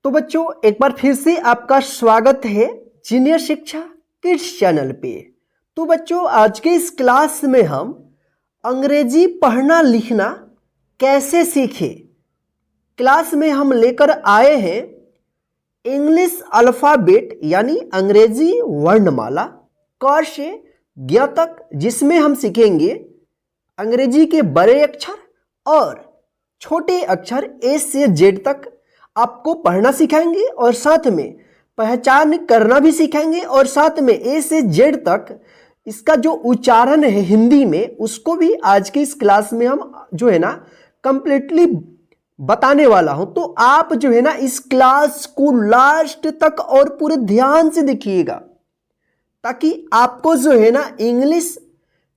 तो बच्चों एक बार फिर से आपका स्वागत है जीनियर शिक्षा किड्स चैनल पे। तो बच्चों आज के इस क्लास में हम अंग्रेजी पढ़ना लिखना कैसे सीखें क्लास में हम लेकर आए हैं इंग्लिश अल्फ़ाबेट यानी अंग्रेजी वर्णमाला क से ज्ञ तक, जिसमें हम सीखेंगे अंग्रेजी के बड़े अक्षर और छोटे अक्षर ए से जेड तक आपको पढ़ना सिखाएंगे और साथ में पहचान करना भी सिखाएंगे और साथ में ए से जेड तक इसका जो उच्चारण है हिंदी में उसको भी आज की इस क्लास में हम जो है ना कंप्लीटली बताने वाला हूं। तो आप जो है ना इस क्लास को लास्ट तक और पूरे ध्यान से देखिएगा ताकि आपको जो है ना इंग्लिश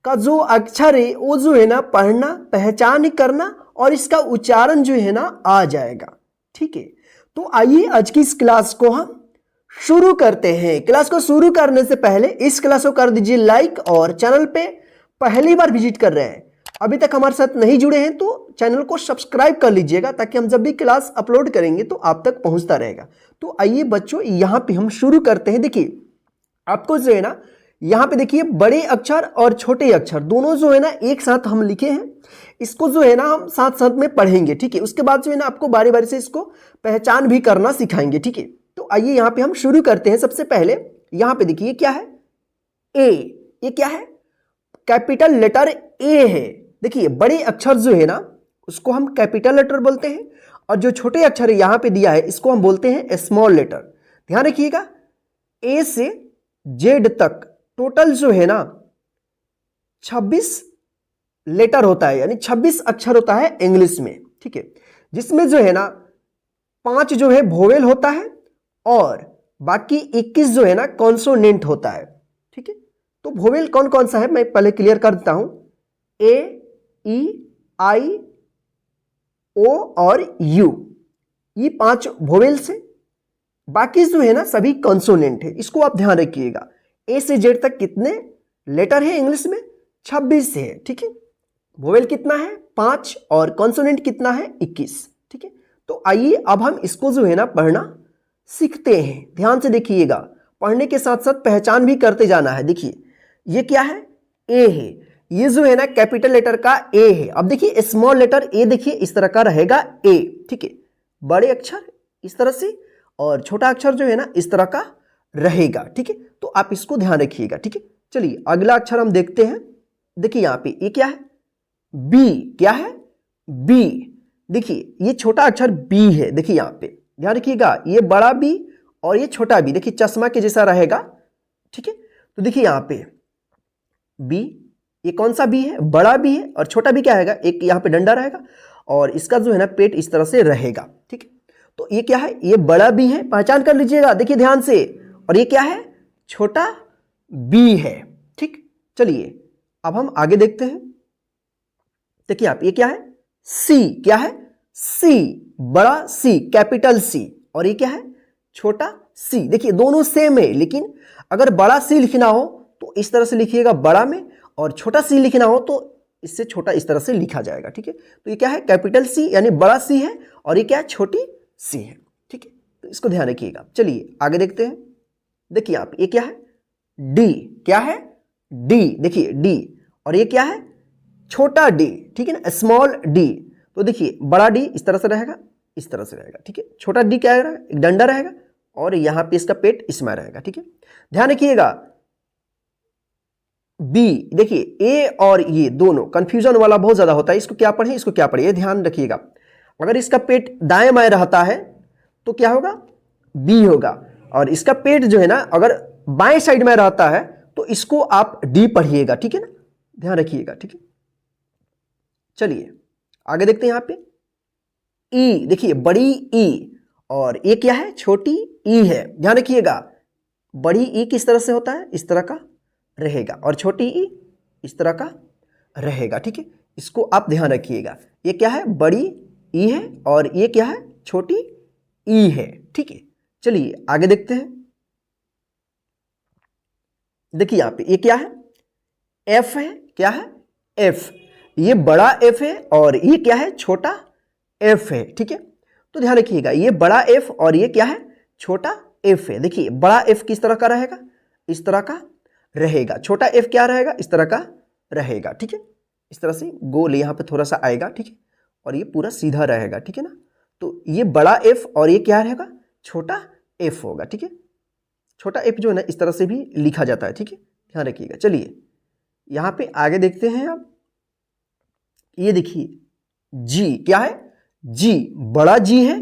का जो अक्षर है वो जो है ना पढ़ना पहचान करना और इसका उच्चारण जो है ना आ जाएगा। ठीक है, तो आइए आज की इस क्लास को हम शुरू करते हैं। क्लास को शुरू करने से पहले इस क्लास को कर दीजिए लाइक और चैनल पे पहली बार विजिट कर रहे हैं अभी तक हमारे साथ नहीं जुड़े हैं तो चैनल को सब्सक्राइब कर लीजिएगा ताकि हम जब भी क्लास अपलोड करेंगे तो आप तक पहुंचता रहेगा। तो आइए बच्चों यहां पे हम शुरू करते हैं। देखिए आपको जो है ना यहाँ पे देखिए बड़े अक्षर और छोटे अक्षर दोनों जो है ना एक साथ हम लिखे हैं, इसको जो है ना हम साथ साथ में पढ़ेंगे। ठीक है, उसके बाद जो है ना आपको बारी बारी से इसको पहचान भी करना सिखाएंगे। ठीक है, तो आइए यहाँ पे हम शुरू करते हैं। सबसे पहले यहाँ पे देखिए क्या है ए, ये क्या है कैपिटल लेटर ए है। देखिए बड़े अक्षर जो है ना उसको हम कैपिटल लेटर बोलते हैं और जो छोटे अक्षर यहाँ पे दिया है इसको हम बोलते हैं स्मॉल लेटर। ध्यान रखिएगा ए से जेड तक टोटल जो है ना 26 लेटर होता है यानी 26 अक्षर होता है इंग्लिश में। ठीक है, जिसमें जो है ना 5 जो है वोवेल होता है और बाकी 21 जो है ना कॉन्सोनेंट होता है। ठीक है, तो वोवेल कौन कौन सा है मैं पहले क्लियर कर देता हूं, ए ई आई ओ और यू, ये 5 वोवेल्स है, बाकी जो है ना सभी कॉन्सोनेंट है। इसको आप ध्यान रखिएगा। ए से जेड तक कितने लेटर है इंग्लिश में 26 है। ठीक है, वोवेल कितना है 5 और कॉन्सोनेंट कितना है 21। ठीक है, तो आइए अब हम इसको जो है ना पढ़ना सीखते हैं। ध्यान से देखिएगा, पढ़ने के साथ साथ पहचान भी करते जाना है। देखिए ये क्या है ए है, ये जो है ना कैपिटल लेटर का ए है। अब देखिए स्मॉल लेटर ए देखिए इस तरह का रहेगा ए। ठीक है, बड़े अक्षर इस तरह से और छोटा अक्षर जो है ना इस तरह का रहेगा। ठीक है, तो आप इसको ध्यान रखिएगा। ठीक है, चलिए अगला अक्षर हम देखते हैं। देखिए यहाँ पे ये क्या है बी, क्या है बी। देखिए ये छोटा अक्षर बी है। देखिए यहाँ पे ध्यान रखिएगा ये बड़ा बी और ये छोटा बी देखिए चश्मा के जैसा रहेगा। ठीक है, तो देखिए यहाँ पे बी, ये कौन सा बी है बड़ा बी है और छोटा बी क्या रहेगा एक यहाँ पे डंडा रहेगा और इसका जो है ना पेट इस तरह से रहेगा। ठीक है, तो ये क्या है ये बड़ा बी है, पहचान कर लीजिएगा देखिए ध्यान से, और ये क्या है छोटा बी है। ठीक, चलिए अब हम आगे देखते हैं। देखिए आप ये क्या है सी, क्या है सी, बड़ा सी कैपिटल सी और ये क्या है छोटा सी। देखिए दोनों सेम है लेकिन अगर बड़ा सी लिखना हो तो इस तरह से लिखिएगा बड़ा में और छोटा सी लिखना हो तो इससे छोटा इस तरह से लिखा जाएगा। ठीक है, तो ये क्या है कैपिटल सी यानी बड़ा सी है और ये क्या है छोटी सी है। ठीक है, तो इसको ध्यान रखिएगा। चलिए आगे देखते हैं। देखिए आप ये क्या है डी, क्या है डी, देखिए डी और ये क्या है छोटा डी। ठीक है ना स्मॉल डी, तो देखिए बड़ा डी इस तरह से रहेगा इस तरह से रहेगा। ठीक है, छोटा डी क्या रहेगा एक डंडा रहेगा और यहाँ पे इसका पेट इसमें रहेगा। ठीक है, ध्यान रखिएगा बी, देखिए ए और ये दोनों कंफ्यूजन वाला बहुत ज्यादा होता है, इसको क्या पढ़े इसको क्या पढ़े ये ध्यान रखिएगा। अगर इसका पेट दाएं बाएं रहता है तो क्या होगा बी होगा और इसका पेट जो है ना अगर बाएं साइड में रहता है तो इसको आप डी पढ़िएगा। ठीक है ना, ध्यान रखिएगा। ठीक है, चलिए आगे देखते हैं। यहाँ पे ई, देखिए बड़ी ई और ये क्या है छोटी ई है। ध्यान रखिएगा बड़ी ई किस तरह से होता है इस तरह का रहेगा और छोटी ई इस तरह का रहेगा। ठीक है, इसको आप ध्यान रखिएगा। ये क्या है बड़ी ई है और ये क्या है छोटी ई है। ठीक है, चलिए आगे देखते हैं। देखिए यहाँ पे ये क्या है एफ है, क्या है एफ, ये बड़ा एफ है और ये क्या है छोटा एफ है। ठीक है, तो ध्यान रखिएगा ये बड़ा एफ और ये क्या है, छोटा एफ है। देखिए बड़ा एफ किस तरह का रहेगा, इस तरह का रहेगा, छोटा एफ क्या रहेगा, इस तरह का रहेगा। ठीक है, इस तरह से गोल यहाँ पे थोड़ा सा आएगा। ठीक है, और ये पूरा सीधा रहेगा। ठीक है ना, तो ये बड़ा एफ और ये क्या रहेगा, छोटा एफ होगा। ठीक है, छोटा एफ जो है ना इस तरह से भी लिखा जाता है। ठीक है, ध्यान रखिएगा। चलिए यहाँ पे आगे देखते हैं आप, ये देखिए जी क्या है, जी बड़ा जी है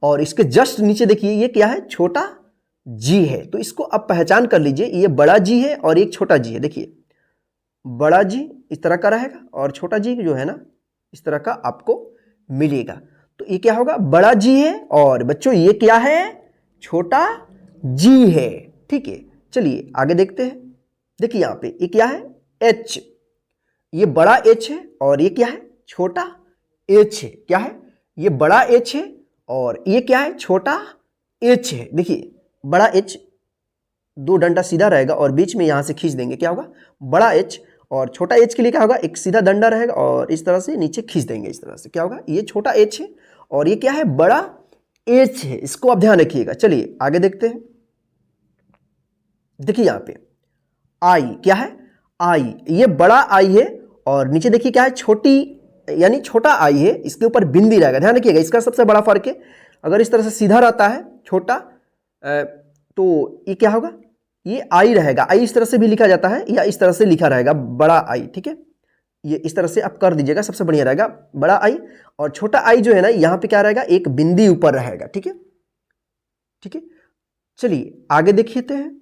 और इसके जस्ट नीचे देखिए ये क्या है, छोटा जी है। तो इसको आप पहचान कर लीजिए, ये बड़ा जी है और एक छोटा जी है। देखिए बड़ा जी इस तरह का रहेगा और छोटा जी जो है ना इस तरह का आपको मिलेगा। तो ये क्या होगा, बड़ा जी है और बच्चों ये क्या है, छोटा जी है। ठीक है, चलिए आगे देखते हैं। देखिए यहाँ पे ये क्या है, एच, ये बड़ा एच है और ये क्या है, छोटा एच है। क्या है, ये बड़ा एच है और ये क्या है, छोटा एच है। देखिए बड़ा एच दो डंडा सीधा रहेगा और बीच में यहां से खींच देंगे, क्या होगा, बड़ा एच। और छोटा एच के लिए क्या होगा, एक सीधा डंडा रहेगा और इस तरह से नीचे खींच देंगे, इस तरह से क्या होगा, ये छोटा एच है और ये क्या है, बड़ा एच है। इसको आप ध्यान रखिएगा। चलिए आगे देखते हैं। देखिए यहां पे आई क्या है, आई, ये बड़ा आई है और नीचे देखिए क्या है, छोटी यानी छोटा आई है, इसके ऊपर बिंदी रहेगा। ध्यान रखिएगा, इसका सबसे बड़ा फर्क है, अगर इस तरह से सीधा रहता है छोटा तो ये क्या होगा, ये आई रहेगा। आई इस तरह से भी लिखा जाता है या इस तरह से लिखा रहेगा, बड़ा आई। ठीक है, ये इस तरह से आप कर दीजिएगा, सबसे बढ़िया रहेगा, बड़ा आई। और छोटा आई जो है ना यहाँ पे क्या रहेगा, एक बिंदी ऊपर रहेगा। ठीक है, ठीक है, चलिए आगे देखते हैं।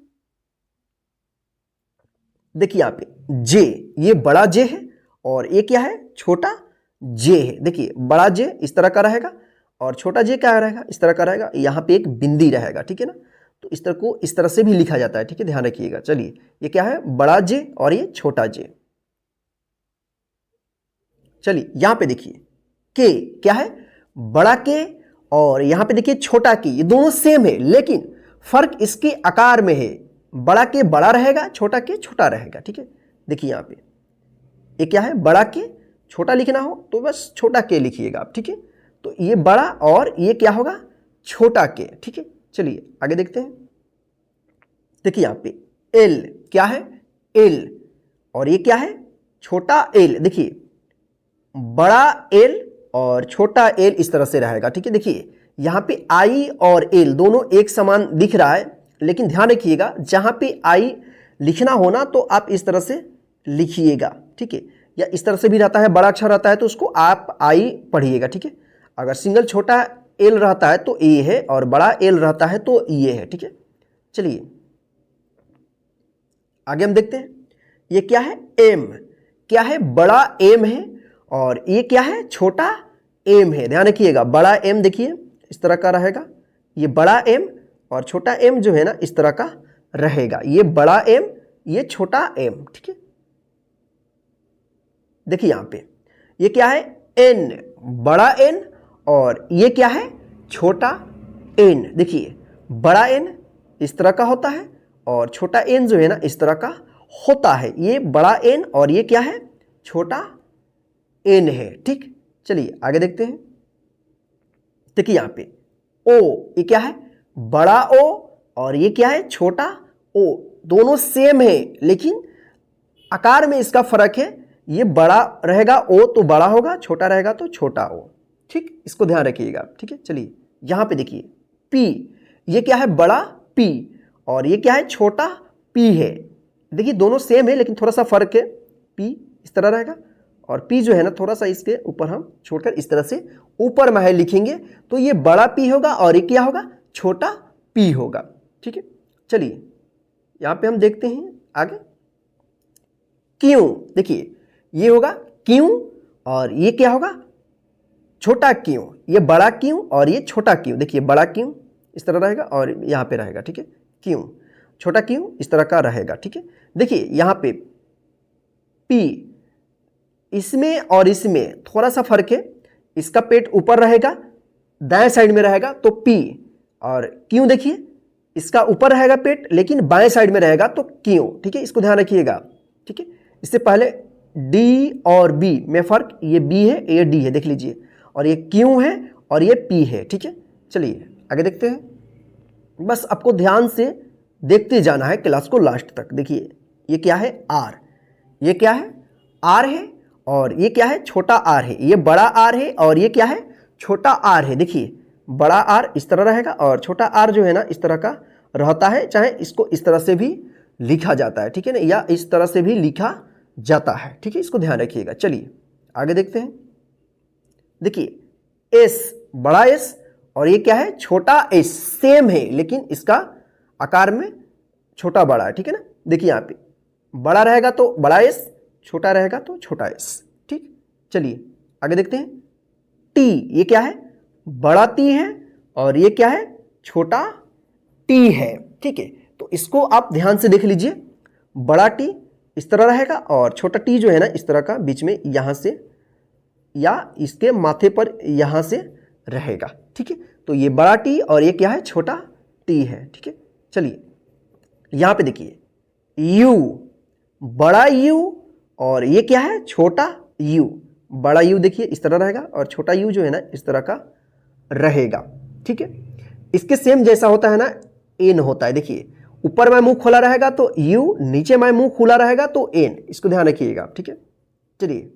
देखिए यहाँ पे जे, ये बड़ा जे है और ये क्या है, छोटा जे है। देखिए बड़ा जे इस तरह का रहेगा और छोटा जे क्या रहेगा, इस तरह का रहेगा, यहाँ पे एक बिंदी रहेगा। ठीक है ना, तो इस तरह को इस तरह से भी लिखा जाता है। ठीक है, ध्यान रखिएगा। चलिए ये क्या है, बड़ा जे और ये छोटा जे। चलिए यहां पे देखिए के क्या है, बड़ा के और यहां पे देखिए छोटा के, ये दोनों सेम है लेकिन फर्क इसके आकार में है। बड़ा के बड़ा रहेगा, छोटा के छोटा रहेगा। ठीक है, देखिए यहां पे ये क्या है, बड़ा के, छोटा लिखना हो तो बस छोटा के लिखिएगा आप। ठीक है, तो ये बड़ा और ये क्या होगा, छोटा के। ठीक है, चलिए आगे देखते हैं। देखिए यहां पे एल क्या है, एल और ये क्या है, छोटा एल। देखिए बड़ा एल और छोटा एल इस तरह से रहेगा। ठीक है, देखिए यहां पे आई और एल दोनों एक समान दिख रहा है, लेकिन ध्यान रखिएगा जहां पे आई लिखना होना तो आप इस तरह से लिखिएगा। ठीक है, या इस तरह से भी रहता है, बड़ा अक्षर रहता है तो उसको आप आई पढ़िएगा। ठीक है, अगर सिंगल छोटा एल रहता है तो ए है और बड़ा एल रहता है तो ये है। ठीक है, चलिए आगे हम देखते हैं। ये क्या है, एम, क्या है, बड़ा एम है और ये क्या है, छोटा एम है। ध्यान रखिएगा, बड़ा एम देखिए इस तरह का रहेगा, ये बड़ा एम और छोटा एम जो है ना इस तरह का रहेगा, ये बड़ा एम ये छोटा एम। ठीक है, देखिए यहां पे ये क्या है, एन, बड़ा एन और ये क्या है, छोटा एन। देखिए बड़ा एन इस तरह का होता है और छोटा एन जो है ना इस तरह का होता है, ये बड़ा एन और ये क्या है, छोटा एन है। ठीक, चलिए आगे देखते हैं। देखिए यहां पे ओ, ये क्या है, बड़ा ओ और ये क्या है, छोटा ओ। दोनों सेम है लेकिन आकार में इसका फर्क है, ये बड़ा रहेगा ओ तो बड़ा होगा, छोटा रहेगा तो छोटा ओ। ठीक, इसको ध्यान रखिएगा। ठीक है, चलिए यहां पे देखिए पी, ये क्या है, बड़ा पी और ये क्या है, छोटा पी है। देखिए दोनों सेम है लेकिन थोड़ा सा फर्क है, पी इस तरह रहेगा और पी जो है ना थोड़ा सा इसके ऊपर हम छोड़कर इस तरह से ऊपर में लिखेंगे तो ये बड़ा पी होगा और ये क्या होगा, छोटा पी होगा। ठीक है, चलिए यहां पे हम देखते हैं आगे। क्यों, देखिए ये होगा क्यों और ये क्या होगा, छोटा क्यों, ये बड़ा क्यों और ये छोटा क्यों। देखिए बड़ा क्यों इस तरह रहेगा और यहां पे रहेगा। ठीक है, क्यों, छोटा क्यों इस तरह का रहेगा। ठीक है, देखिए यहां पे पी, इसमें और इसमें थोड़ा सा फर्क है, इसका पेट ऊपर रहेगा, दाएं साइड में रहेगा तो पी, और क्यों देखिए इसका ऊपर रहेगा पेट लेकिन बाएं साइड में रहेगा तो क्यों। ठीक है, इसको ध्यान रखिएगा। ठीक है, इससे पहले डी और बी में फर्क, ये बी है ये डी है, देख लीजिए, और ये क्यों है और ये P है, ठीक है। चलिए आगे देखते हैं। बस आपको ध्यान से देखते जाना है क्लास को लास्ट तक। देखिए ये क्या है, R, ये क्या है, R है, और ये क्या है, छोटा r है। ये बड़ा R है और ये क्या है, छोटा r है। देखिए बड़ा R इस तरह रहेगा और छोटा r जो है ना इस तरह का रहता है, चाहे इसको इस तरह से भी लिखा जाता है, ठीक है ना, या इस तरह से भी लिखा जाता है, ठीक है, इसको ध्यान रखिएगा। चलिए आगे देखते हैं। देखिए S, बड़ा S, और ये क्या है, छोटा s, सेम है लेकिन इसका आकार में छोटा बड़ा है, ठीक है ना। देखिए यहाँ पे बड़ा रहेगा तो बड़ा S, छोटा रहेगा तो छोटा s, ठीक। चलिए आगे देखते हैं। T, ये क्या है, बड़ा T है और ये क्या है, छोटा T है, ठीक है। तो इसको आप ध्यान से देख लीजिए। बड़ा T इस तरह रहेगा और छोटा T जो है ना इस तरह का बीच में यहाँ से या इसके माथे पर यहाँ से रहेगा, ठीक है। तो ये बड़ा T और ये क्या है, छोटा T है, ठीक है। चलिए यहाँ पे देखिए U, बड़ा U और ये क्या है, छोटा U। बड़ा U देखिए इस तरह रहेगा और छोटा U जो है ना इस तरह का रहेगा, ठीक है। इसके सेम जैसा होता है ना N होता है। देखिए ऊपर में मुंह खोला रहेगा तो U, नीचे में मुंह खुला रहेगा तो N, इसको ध्यान रखिएगा, ठीक है। चलिए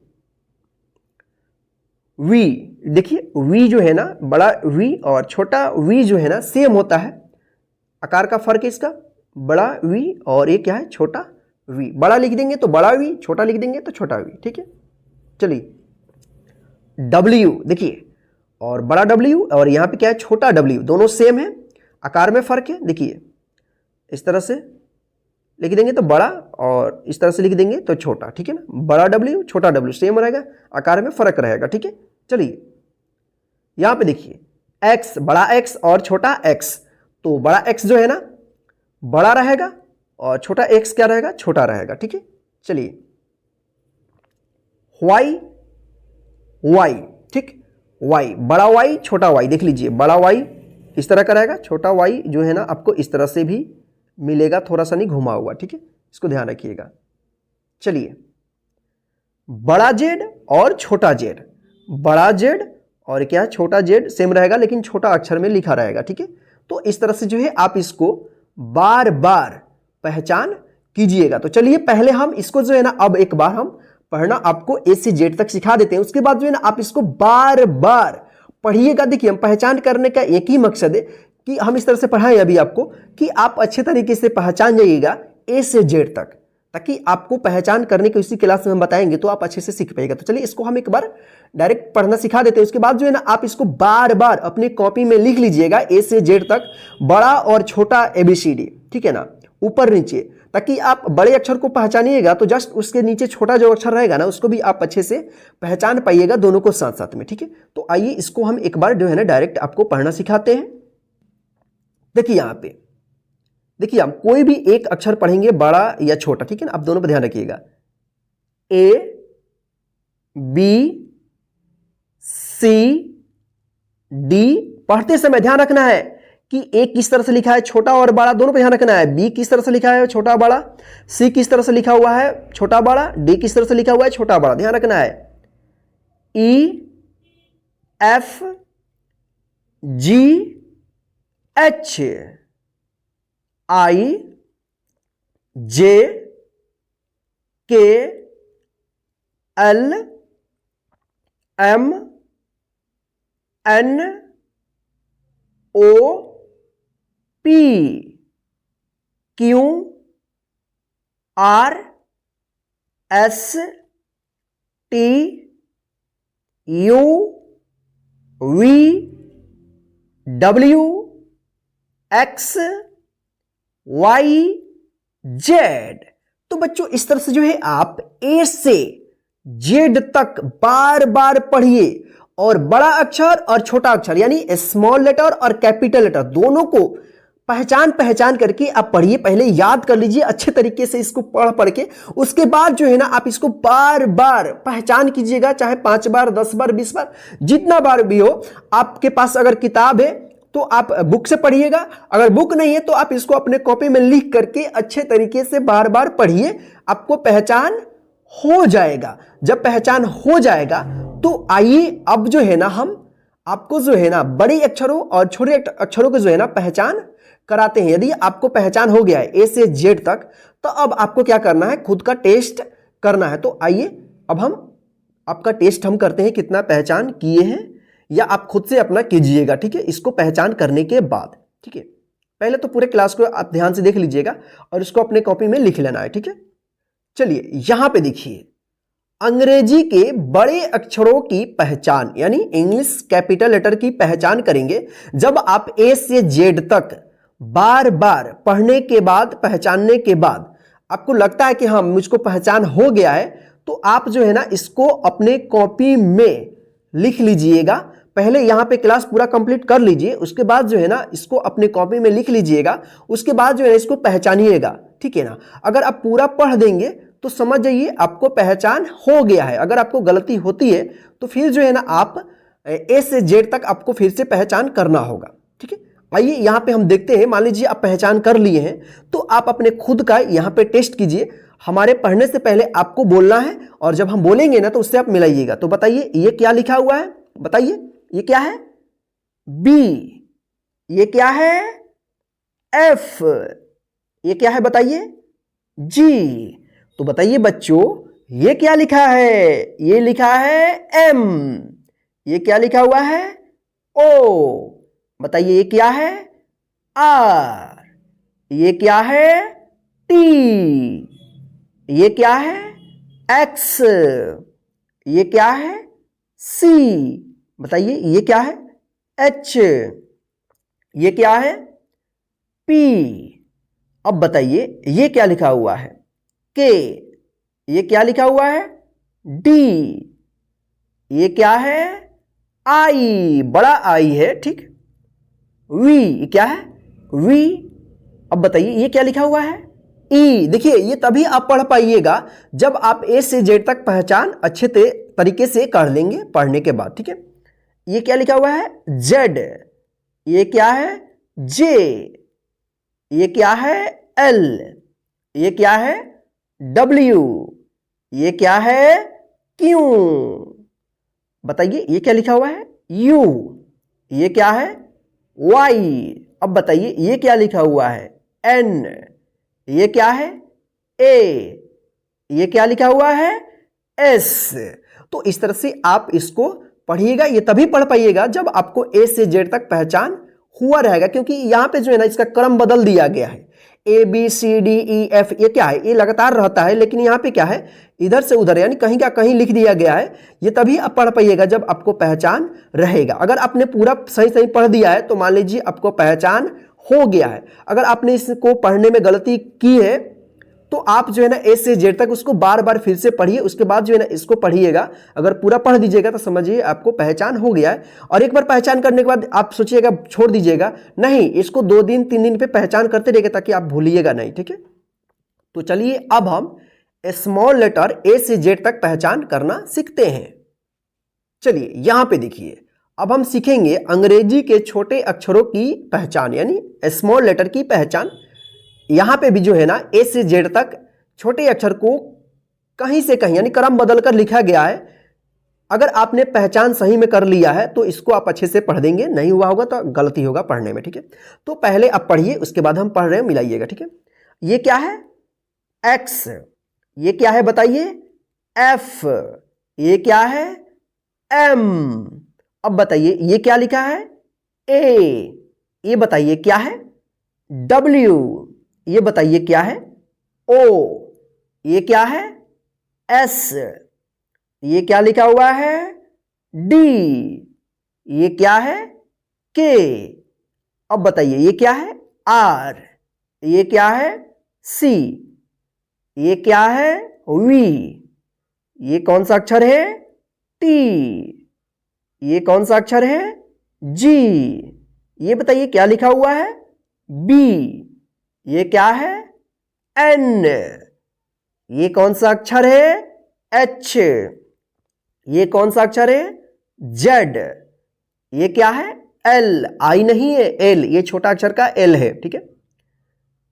V, देखिए V जो है ना, बड़ा V और छोटा V जो है ना सेम होता है, आकार का फर्क है इसका, बड़ा V और ये क्या है, छोटा V। बड़ा लिख देंगे तो बड़ा V, छोटा लिख देंगे तो छोटा V, ठीक है। चलिए W, देखिए और बड़ा W और यहाँ पे क्या है, छोटा W, दोनों सेम है, आकार में फर्क है। देखिए इस तरह से लिख देंगे तो बड़ा और इस तरह से लिख देंगे तो छोटा, ठीक है ना। बड़ा W, छोटा W सेम रहेगा, आकार में फर्क रहेगा, ठीक है। चलिए यहाँ पे देखिए X, बड़ा X और छोटा X, तो बड़ा X जो है ना बड़ा रहेगा और छोटा X क्या रहेगा, छोटा रहेगा, ठीक है। चलिए Y, ठीक, Y, बड़ा Y, छोटा Y, देख लीजिए बड़ा Y इस तरह का रहेगा, छोटा Y जो है ना आपको इस तरह से भी मिलेगा, थोड़ा सा नहीं घुमा हुआ, ठीक है, इसको ध्यान रखिएगा। चलिए बड़ा Z और छोटा Z, बड़ा Z और क्या है, छोटा Z सेम रहेगा लेकिन छोटा अक्षर में लिखा रहेगा, ठीक है। तो इस तरह से जो है आप इसको बार बार पहचान कीजिएगा। तो चलिए पहले हम इसको जो है ना अब एक बार हम पढ़ना आपको A से Z तक सिखा देते हैं, उसके बाद जो है ना आप इसको बार बार पढ़िएगा। देखिए हम पहचान करने का एक ही मकसद है कि हम इस तरह से पढ़ाएं अभी आपको कि आप अच्छे तरीके से पहचान जाइएगा A से Z तक, ताकि आपको पहचान करने की उसी क्लास में हम बताएंगे तो आप अच्छे से सीख पाएगा। तो चलिए इसको हम एक बार डायरेक्ट पढ़ना सिखा देते हैं, उसके बाद जो है ना आप इसको बार बार अपनी कॉपी में लिख लीजिएगा A से Z तक, बड़ा और छोटा ABCD, ठीक है ना, ऊपर नीचे, ताकि आप बड़े अक्षर को पहचानिएगा तो जस्ट उसके नीचे छोटा जो अक्षर रहेगा ना उसको भी आप अच्छे से पहचान पाइएगा, दोनों को साथ साथ में, ठीक है। तो आइए इसको हम एक बार जो है ना डायरेक्ट आपको पढ़ना सिखाते हैं। देखिए यहाँ पे देखिए हम कोई भी एक अक्षर पढ़ेंगे, बड़ा या छोटा, ठीक है ना, आप दोनों पर ध्यान रखिएगा। A, B, C, D, पढ़ते समय ध्यान रखना है कि A किस तरह से लिखा है, छोटा और बड़ा, दोनों पे ध्यान रखना है। B किस तरह से लिखा है, छोटा बड़ा, C किस तरह से लिखा हुआ है, छोटा बड़ा, D किस तरह से लिखा हुआ है, छोटा बड़ा, ध्यान रखना है। E, F, G, H, I, J, K, L, M, N, O, P, Q, R, S, T, U, V, W, X, Y, Z। तो बच्चों इस तरह से जो है आप A से Z तक बार बार पढ़िए, और बड़ा अक्षर और छोटा अक्षर यानी स्मॉल लेटर और कैपिटल लेटर दोनों को पहचान करके आप पढ़िए। पहले याद कर लीजिए अच्छे तरीके से इसको पढ़ के, उसके बाद जो है ना आप इसको बार बार पहचान कीजिएगा, चाहे 5 बार, 10 बार, 20 बार, जितना बार भी हो। आपके पास अगर किताब है तो आप बुक से पढ़िएगा, अगर बुक नहीं है तो आप इसको अपने कॉपी में लिख करके अच्छे तरीके से बार बार पढ़िए, आपको पहचान हो जाएगा। जब पहचान हो जाएगा तो आइए अब जो है ना हम आपको जो है ना बड़े अक्षरों और छोटे अक्षरों को जो है ना पहचान कराते हैं। यदि आपको पहचान हो गया है ए से जेड तक, तो अब आपको क्या करना है, खुद का टेस्ट करना है। तो आइए अब हम आपका टेस्ट हम करते हैं, कितना पहचान किए हैं, या आप खुद से अपना कीजिएगा, ठीक है, इसको पहचान करने के बाद। ठीक है, पहले तो पूरे क्लास को आप ध्यान से देख लीजिएगा और इसको अपने कॉपी में लिख लेना है। ठीक है, चलिए यहां पे देखिए, अंग्रेजी के बड़े अक्षरों की पहचान यानी इंग्लिश कैपिटल लेटर की पहचान करेंगे जब आप ए से जेड तक बार बार पढ़ने के बाद, पहचानने के बाद आपको लगता है कि हाँ मुझको पहचान हो गया है, तो आप जो है ना इसको अपने कॉपी में लिख लीजिएगा। पहले यहां पे क्लास पूरा कंप्लीट कर लीजिए, उसके बाद जो है ना इसको अपने कॉपी में लिख लीजिएगा, उसके बाद जो है इसको पहचानिएगा। ठीक है ना, अगर आप पूरा पढ़ देंगे तो समझ जाइए आपको पहचान हो गया है। अगर आपको गलती होती है तो फिर जो है ना आप ए से जेड तक आपको फिर से पहचान करना होगा। ठीक है, आइए यहां पे हम देखते हैं। मान लीजिए आप पहचान कर लिए हैं, तो आप अपने खुद का यहां पे टेस्ट कीजिए। हमारे पढ़ने से पहले आपको बोलना है और जब हम बोलेंगे ना तो उससे आप मिलाइएगा। तो बताइए ये क्या लिखा हुआ है, बताइए ये क्या है, बी, ये क्या है, एफ, ये क्या है बताइए, जी। तो बताइए बच्चों ये क्या लिखा है, ये लिखा है एम, ये क्या लिखा हुआ है, ओ। बताइए ये क्या है, आर, ये क्या है, टी, ये क्या है, एक्स, ये क्या है, सी। बताइए ये क्या है, एच, ये क्या है, पी। अब बताइए ये क्या लिखा हुआ है, के, ये क्या लिखा हुआ है, डी, ये क्या है, आई, बड़ा आई है, ठीक। वी, क्या है, वी। अब बताइए ये क्या लिखा हुआ है, ई। देखिए ये तभी आप पढ़ पाइएगा जब आप ए से जेड तक पहचान अच्छे तरीके से कर लेंगे पढ़ने के बाद। ठीक है, ये क्या लिखा हुआ है, जेड, ये क्या है, जे, ये क्या है, एल, ये क्या है, डब्ल्यू, ये क्या है, क्यू। बताइए ये क्या लिखा हुआ है, यू, ये क्या है, वाई। अब बताइए ये क्या लिखा हुआ है, एन, ये क्या है, ए, ये क्या लिखा हुआ है, एस। तो इस तरह से आप इसको पढ़िएगा। ये तभी पढ़ पाइएगा जब आपको ए से जेड तक पहचान हुआ रहेगा, क्योंकि यहां पे जो है ना इसका क्रम बदल दिया गया है। A B C D E F, ये क्या है, ये लगातार रहता है, लेकिन यहाँ पे क्या है, इधर से उधर यानी कहीं का कहीं लिख दिया गया है। ये तभी आप पढ़ पाइएगा जब आपको पहचान रहेगा। अगर आपने पूरा सही सही पढ़ दिया है तो मान लीजिए आपको पहचान हो गया है। अगर आपने इसको पढ़ने में गलती की है तो आप जो है ना ए से जेड तक उसको बार बार फिर से पढ़िए, उसके बाद जो है ना इसको पढ़िएगा। अगर पूरा पढ़ दीजिएगा तो समझिए आपको पहचान हो गया है। और एक बार पहचान करने के बाद आप सोचिएगा छोड़ दीजिएगा नहीं, इसको 2 दिन 3 दिन पे पहचान करते रहिएगा ताकि आप भूलिएगा नहीं। ठीक है, तो चलिए अब हम स्मॉल लेटर ए से जेड तक पहचान करना सीखते हैं। चलिए यहां पे देखिए, अब हम सीखेंगे अंग्रेजी के छोटे अक्षरों की पहचान यानी स्मॉल लेटर की पहचान। यहां पे भी जो है ना ए से जेड तक छोटे अक्षर को कहीं से कहीं यानी क्रम बदलकर लिखा गया है। अगर आपने पहचान सही में कर लिया है तो इसको आप अच्छे से पढ़ देंगे, नहीं हुआ होगा तो गलती होगा पढ़ने में। ठीक है, तो पहले आप पढ़िए, उसके बाद हम पढ़ रहे हैं, मिलाइएगा। ठीक है, ये क्या है, एक्स, ये क्या है बताइए, एफ, ये क्या है, एम। अब बताइए ये क्या लिखा है, ए, ये बताइए क्या है, डब्ल्यू, ये बताइए क्या है, ओ, ये क्या है, एस, ये क्या लिखा हुआ है, डी, ये क्या है, के। अब बताइए ये क्या है, आर, ये क्या है, सी, ये क्या है, वी, ये कौन सा अक्षर है, टी, ये कौन सा अक्षर है, जी। ये बताइए क्या लिखा हुआ है, बी, ये क्या है, एन, ये कौन सा अक्षर है, एच, ये कौन सा अक्षर है, जेड, ये क्या है, एल, आई नहीं है, एल, ये छोटा अक्षर का एल है। ठीक है,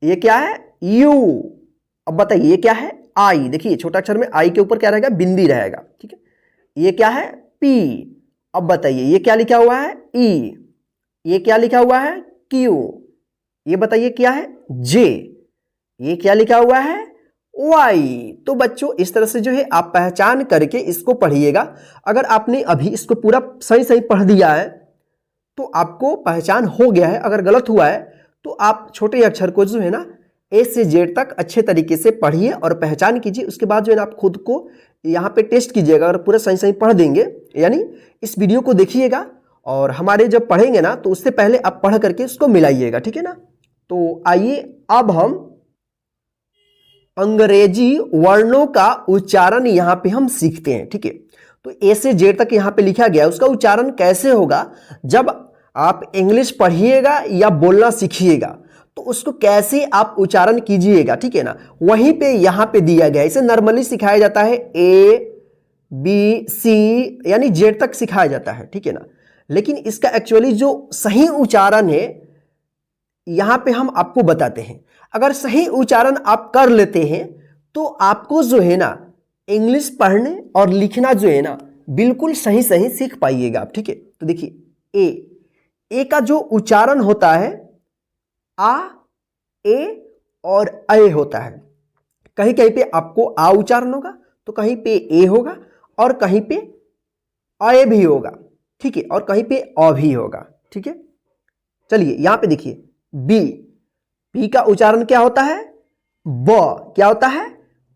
ये क्या है, यू। अब बताइए ये क्या है, आई। देखिए छोटा अक्षर में आई के ऊपर क्या रहेगा, बिंदी रहेगा। ठीक है, ये क्या है, पी। अब बताइए ये क्या लिखा हुआ है ई, ये क्या लिखा हुआ है क्यू, ये बताइए क्या है जे, ये क्या लिखा हुआ है वाई। तो बच्चों इस तरह से जो है आप पहचान करके इसको पढ़िएगा। अगर आपने अभी इसको पूरा सही सही पढ़ दिया है तो आपको पहचान हो गया है। अगर गलत हुआ है तो आप छोटे अक्षर को जो है ना ए से जेड तक अच्छे तरीके से पढ़िए और पहचान कीजिए। उसके बाद जो है ना आप खुद को यहाँ पे टेस्ट कीजिएगा। अगर पूरा सही सही पढ़ देंगे, यानी इस वीडियो को देखिएगा और हमारे जब पढ़ेंगे ना तो उससे पहले आप पढ़ करके उसको मिलाइएगा, ठीक है ना। तो आइए अब हम अंग्रेजी वर्णों का उच्चारण यहाँ पे हम सीखते हैं, ठीक है। तो ए से जेड तक यहाँ पे लिखा गया, उसका उच्चारण कैसे होगा जब आप इंग्लिश पढ़िएगा या बोलना सीखिएगा तो उसको कैसे आप उच्चारण कीजिएगा, ठीक है ना। वहीं पे यहाँ पे दिया गया, इसे नॉर्मली सिखाया जाता है ए बी सी यानी जेड तक सिखाया जाता है, ठीक है ना। लेकिन इसका एक्चुअली जो सही उच्चारण है यहाँ पे हम आपको बताते हैं। अगर सही उच्चारण आप कर लेते हैं तो आपको जो है ना इंग्लिश पढ़ने और लिखना जो है ना बिल्कुल सही सही सीख पाइएगा आप, ठीक है। तो देखिए ए का जो उच्चारण होता है आ ए और ए होता है। कहीं कहीं पे आपको आ उच्चारण होगा तो कहीं पे ए होगा और कहीं पे ए भी होगा, ठीक है, और कहीं पे अ भी होगा, ठीक है। चलिए यहां पे देखिए बी का उच्चारण क्या होता है ब, क्या होता है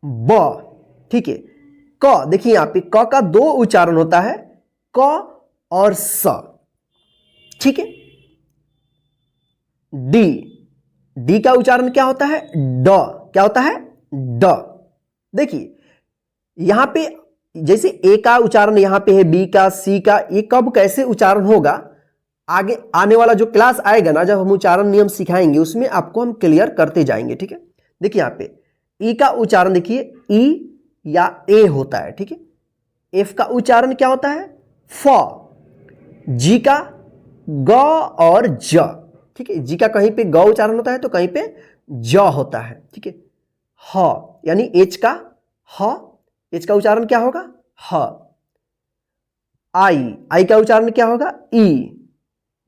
ब, ठीक है। क देखिए यहां पे क का दो उच्चारण होता है क और स, ठीक है। डी का उच्चारण क्या होता है ड, क्या होता है ड। देखिए यहां पे जैसे ए का उच्चारण यहां पे है, बी का, सी का, ये कब कैसे उच्चारण होगा आगे आने वाला जो क्लास आएगा ना जब हम उच्चारण नियम सिखाएंगे उसमें आपको हम क्लियर करते जाएंगे, ठीक है। देखिए यहां पे ई का उच्चारण देखिए ई या ए होता है, ठीक है। एफ का उच्चारण क्या होता है फ, जी का ग और ज, ठीक है। जी का कहीं पे ग उच्चारण होता है तो कहीं पे ज होता है, ठीक है। ह यानी एच का ह, एच का उच्चारण क्या होगा ह। आई का उच्चारण क्या होगा ई।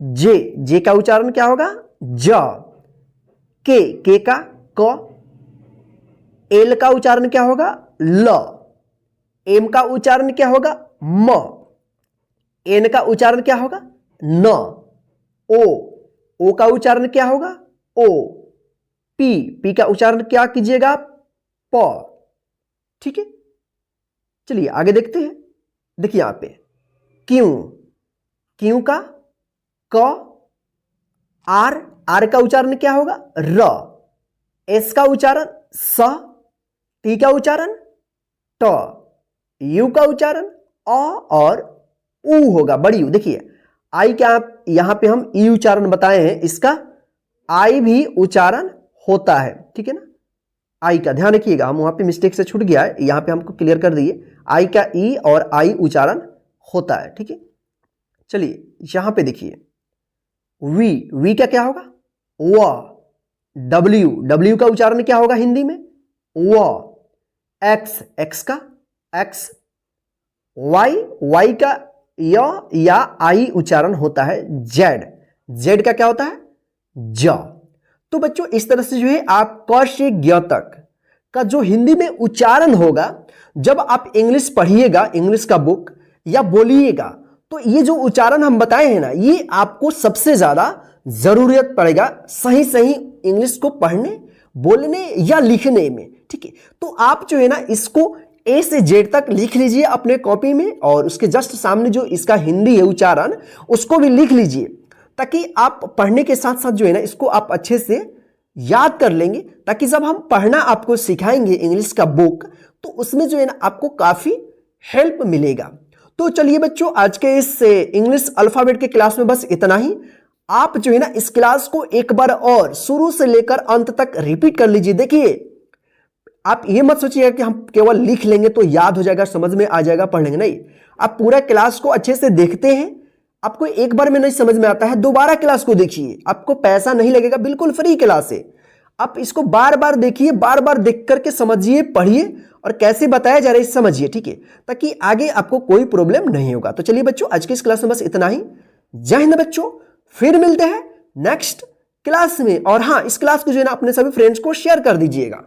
जे का उच्चारण क्या होगा ज। के का क। एल का उच्चारण क्या होगा ल। एम का उच्चारण क्या होगा म। एन का उच्चारण क्या होगा न। ओ का उच्चारण क्या होगा ओ। पी का उच्चारण क्या कीजिएगा प, ठीक है। चलिए आगे देखते हैं। देखिए यहां पे क्यों का क। आर का उच्चारण क्या होगा र। एस का उच्चारण स। टी का उच्चारण ट। यू का उच्चारण अ और ऊ होगा, बड़ी यू। देखिए आई का यहां पे हम ई उच्चारण बताए हैं, इसका आई भी उच्चारण होता है, ठीक है ना। आई का ध्यान रखिएगा, हम वहां पे मिस्टेक से छूट गया है, यहां पे हमको क्लियर कर दिए। आई का ई और आई उच्चारण होता है, ठीक है। चलिए यहां पे देखिए वी का क्या होगा व। डब्ल्यू का उच्चारण क्या होगा हिंदी में व। एक्स का एक्स। वाई का या आई उच्चारण होता है जेड का क्या होता है ज। तो बच्चों इस तरह से जो है आप क से ज्ञ तक का जो हिंदी में उच्चारण होगा जब आप इंग्लिश पढ़िएगा, इंग्लिश का बुक या बोलिएगा, तो ये जो उच्चारण हम बताए हैं ना ये आपको सबसे ज्यादा जरूरत पड़ेगा सही सही इंग्लिश को पढ़ने, बोलने या लिखने में, ठीक है। तो आप जो है ना इसको ए से जेड तक लिख लीजिए अपने कॉपी में और उसके जस्ट सामने जो इसका हिंदी है उच्चारण उसको भी लिख लीजिए, ताकि आप पढ़ने के साथ साथ जो है ना इसको आप अच्छे से याद कर लेंगे, ताकि जब हम पढ़ना आपको सिखाएंगे इंग्लिश का बुक तो उसमें जो है ना आपको काफी हेल्प मिलेगा। तो चलिए बच्चों आज के इस इंग्लिश अल्फाबेट के क्लास में बस इतना ही। आप जो है ना इस क्लास को एक बार और शुरू से लेकर अंत तक रिपीट कर लीजिए। देखिए आप ये मत सोचिएगा कि हम केवल लिख लेंगे तो याद हो जाएगा, समझ में आ जाएगा, पढ़ लेंगे, नहीं। आप पूरा क्लास को अच्छे से देखते हैं, आपको एक बार में नहीं समझ में आता है दोबारा क्लास को देखिए, आपको पैसा नहीं लगेगा, बिल्कुल फ्री क्लास है। आप इसको बार बार देखिए, बार बार देख करके समझिए, पढ़िए और कैसे बताया जा रहा है समझिए, ठीक है, ताकि आगे आपको कोई प्रॉब्लम नहीं होगा। तो चलिए बच्चों, आज की इस क्लास में बस इतना ही। जय हिंद बच्चों, फिर मिलते हैं नेक्स्ट क्लास में। और हाँ, इस क्लास को जो है ना अपने सभी फ्रेंड्स को शेयर कर दीजिएगा।